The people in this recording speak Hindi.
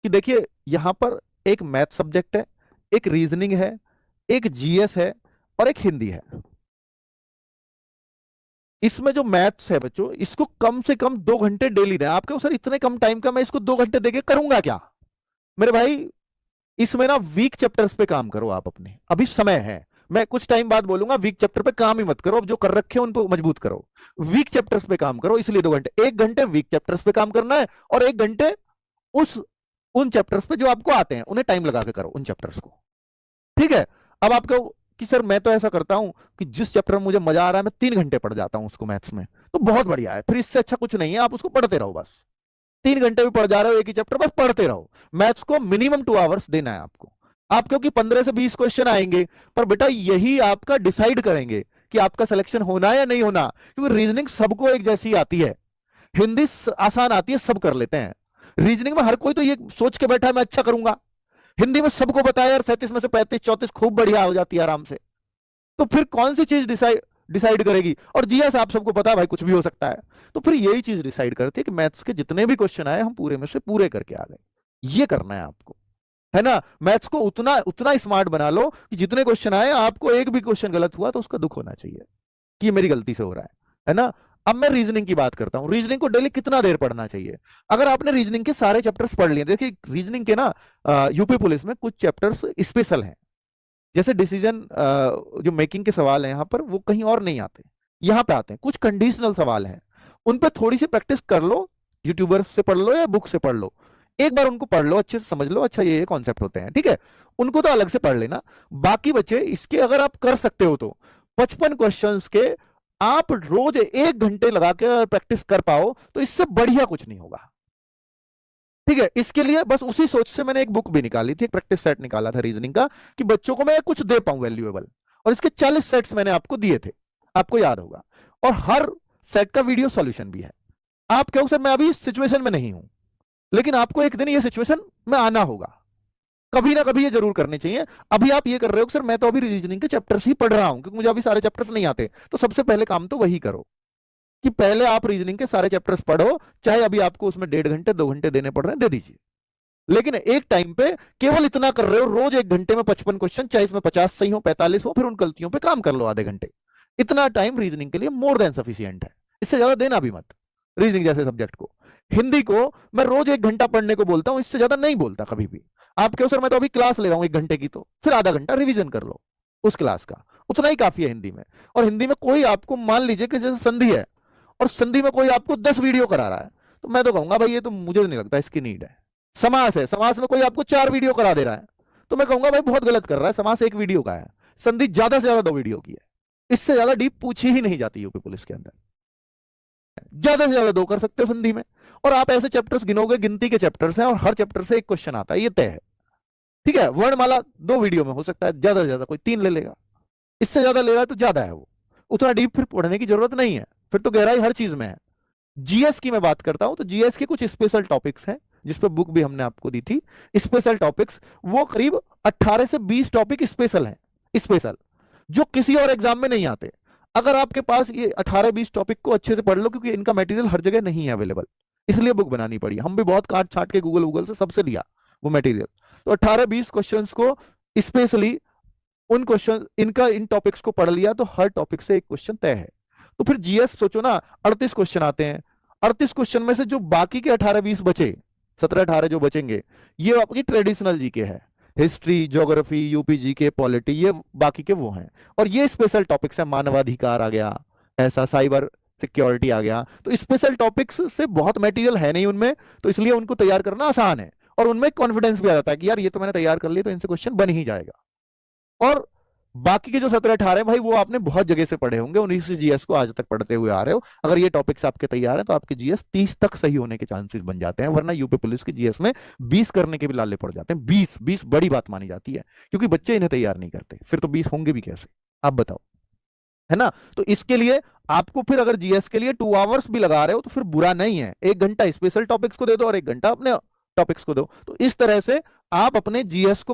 कि देखिए यहां पर एक मैथ सब्जेक्ट है, एक रीजनिंग है, एक जीएस है और एक हिंदी है। इसमें जो मैथ्स है बच्चों, इसको कम से कम 2 घंटे डेली दें। आपके सर इतने कम टाइम का मैं इसको 2 घंटे देके करूंगा क्या? मेरे भाई इसमें ना वीक चैप्टर्स पे काम करो आप अपने, अभी समय है। मैं कुछ टाइम बाद बोलूंगा वीक चैप्टर पे काम ही मत करो, अब जो कर रखे हैं उन पर मजबूत करो। वीक चैप्टर्स पे काम करो, इसलिए 2 घंटे, 1 घंटे वीक चैप्टर्स पे काम करना है और 1 घंटे उस उन चैप्टर्स पे जो आपको आते हैं उन्हें टाइम लगा के करो उन चैप्टर्स को। ठीक है। अब आपको कि सर मैं तो ऐसा करता हूं कि जिस चैप्टर में मुझे मजा आ रहा है मैं 3 घंटे पढ़ जाता हूं उसको मैथ्स में, तो बहुत बढ़िया है, फिर इससे अच्छा कुछ नहीं है, आप उसको पढ़ते रहो बस। 3 घंटे भी पढ़ जा रहे हो एक ही चैप्टर, बस पढ़ते रहो। मैथ्स को मिनिमम 2 आवर्स देना है आपको। आप क्योंकि 15 से 20 क्वेश्चन आएंगे, पर बेटा यही आपका डिसाइड करेंगे कि आपका सिलेक्शन होना है या नहीं होना, क्योंकि रीजनिंग सबको एक जैसी आती है। हिंदी आसान आती है, सब कर लेते हैं। रीजनिंग में हर कोई तो ये सोच के बैठा है मैं अच्छा करूंगा। हिंदी में सबको बताया यार 37 में से 35 34 खूब बढ़िया हो जाती है आराम से। तो फिर कौन सी चीज डिसाइड डिसाइड करेगी? और जीएस आप सबको पता है भाई, कुछ भी हो सकता है। तो फिर यही चीज डिसाइड करती है कि मैथ्स के जितने भी क्वेश्चन आए हम पूरे में से पूरे करके आ गए। ये करना है आपको, है ना। मैथ्स को उतना उतना स्मार्ट बना लो कि जितने क्वेश्चन आए आपको एक भी क्वेश्चन गलत हुआ तो उसका दुख होना चाहिए कि ये मेरी गलती से हो रहा है ना। अब मैं रीजनिंग की बात करता हूं, रीजनिंग को डेली कितना देर पढ़ना चाहिए? अगर आपने रीजनिंग के सारे चैप्टर्स पढ़ लिए, देखिए रीजनिंग के ना यूपी पुलिस में कुछ चैप्टर्स स्पेशल हैं। जैसे डिसीजन जो मेकिंग के सवाल हैं यहाँ पर, वो कहीं और नहीं आते, यहाँ पे आते हैं। कुछ कंडीशनल सवाल हैं, उन पे थोड़ी सी प्रैक्टिस कर लो, यूट्यूबर से पढ़ लो या बुक से पढ़ लो। एक बार उनको पढ़ लो, अच्छे से समझ लो, अच्छा ये कॉन्सेप्ट होते हैं, ठीक है। उनको तो अलग से पढ़ लेना। बाकी बच्चे इसके अगर आप कर सकते हो तो 55 क्वेश्चंस के आप रोज 1 घंटे लगा के प्रैक्टिस कर पाओ तो इससे बढ़िया कुछ नहीं होगा। ठीक है। इसके लिए बस उसी सोच से मैंने एक बुक भी निकाली थी, एक प्रैक्टिस सेट निकाला था रीजनिंग का, कि बच्चों को मैं कुछ दे पाऊं वैल्यूएबल। और इसके 40 सेट्स मैंने आपको दिए थे, आपको याद होगा। और हर सेट का वीडियो सॉल्यूशन भी है। आप कहो सर मैं अभी इस सिचुएशन में नहीं हूं, लेकिन आपको एक दिन ये सिचुएशन में आना होगा, कभी ना कभी ये जरूर करने चाहिए। अभी आप ये कर रहे हो सर मैं तो अभी रीजनिंग के चैप्टर्स ही पढ़ रहा हूं क्योंकि मुझे अभी सारे चैप्टर्स नहीं आते, तो सबसे पहले काम तो वही करो कि पहले आप रीजनिंग के सारे चैप्टर्स पढ़ो। चाहे अभी आपको उसमें 1.5 घंटे 2 घंटे देने पड़ रहे हैं, दे दीजिए। लेकिन एक टाइम पे केवल इतना कर रहे हो, रोज 1 घंटे में 55 क्वेश्चन, चाहे इसमें 50 सही हो 45 हो, फिर उन गलतियों पे काम कर लो आधे घंटे। इतना टाइम रीजनिंग के लिए मोर देन सफिशियंट है, इससे ज्यादा देना भी मत। रीजनिंग जैसे सब्जेक्ट को, हिंदी को मैं रोज 1 घंटा पढ़ने को बोलता हूं, इससे ज्यादा नहीं बोलता कभी भी। आप क्यों सर मैं तो अभी क्लास ले रहा हूं 1 घंटे की, तो फिर आधा घंटा रिविजन कर लो उस क्लास का, उतना ही काफी है हिंदी में। और हिंदी में कोई आपको मान लीजिए कि जैसे संधि है और संधि में कोई आपको 10 वीडियो करा रहा है, तो मैं तो कहूंगा भाई ये तो मुझे नहीं लगता इसकी नीड है। समास है, समास में कोई आपको 4 वीडियो करा दे रहा है, तो मैं कहूंगा भाई बहुत गलत कर रहा है, समास 1 वीडियो का है, संधि ज्यादा से ज्यादा 2 वीडियो की है। इससे ज्यादा डीप पूछी ही नहीं जाती यूपी पुलिस के अंदर। ज्यादा से ज्यादा 2 कर सकते हो संधि में। और आप ऐसे चैप्टर्स गिनोगे, गिनती के चैप्टर्स हैं और हर चैप्टर से एक क्वेश्चन आता है, ये तय है। ठीक है। वर्णमाला 2 वीडियो में हो सकता है, ज्यादा से ज्यादा कोई 3 ले लेगा, इससे ज्यादा ले रहा है तो ज्यादा है वो। उतना डीप फिर पढ़ने की जरूरत नहीं है, फिर तो गहराई हर चीज में है। जीएस की मैं बात करता हूं तो जीएस के कुछ स्पेशल टॉपिक्स हैं, जिसपे बुक भी हमने आपको दी थी। स्पेशल टॉपिक्स वो करीब 18 से 20 टॉपिक स्पेशल हैं, स्पेशल, जो किसी और एग्जाम में नहीं आते। अगर आपके पास ये 18-20 टॉपिक को अच्छे से पढ़ लो, क्योंकि इनका मटेरियल हर जगह नहीं है अवेलेबल, इसलिए बुक बनानी पड़ी। हम भी बहुत काट छाट के गूगल गूगल से सबसे लिया वो मटेरियल। तो 18-20 क्वेश्चंस को स्पेशली, उन क्वेश्चन इनका इन टॉपिक्स को पढ़ लिया तो हर टॉपिक से एक क्वेश्चन तय है। तो फिर जीएस सोचो ना, 38 क्वेश्चन आते हैं। 38 क्वेश्चन में से जो बाकी के 18-20 बचे, 17-18 जो बचेंगे, ये आपकी ट्रेडिशनल जीके है, history, geography, UP GK, polity, ये बाकी के वो हैं। और ये स्पेशल टॉपिक्स है, मानवाधिकार आ गया, ऐसा साइबर सिक्योरिटी आ गया। तो स्पेशल टॉपिक्स से बहुत मटेरियल है नहीं उनमें, तो इसलिए उनको तैयार करना आसान है। और उनमें कॉन्फिडेंस भी आ जाता है कि यार ये तो मैंने तैयार कर लिया तो इनसे क्वेश्चन बन ही जाएगा। और बाकी के जो 17-18 भाई वो आपने बहुत जगह से पढ़े होंगे, उन्हीं से जीएस को आज तक पढ़ते हुए आ रहे हो। अगर ये टॉपिक्स आपके तैयार हैं तो आपके जीएस 30 तक सही होने के चांसेस बन जाते हैं, वरना यूपी पुलिस की जीएस में 20 करने के भी लाले पड़ जाते हैं। 20 बड़ी बात मानी जाती है, क्योंकि बच्चे इन्हें तैयार नहीं करते, फिर तो 20 होंगे भी कैसे, आप बताओ, है ना। तो इसके लिए आपको फिर अगर जीएस के लिए 2 आवर्स भी लगा रहे हो तो फिर बुरा नहीं है, 1 घंटा स्पेशल टॉपिक्स को दे दो और 1 घंटा अपने टॉपिक्स को दो। तो इस तरह से आप अपने जीएस को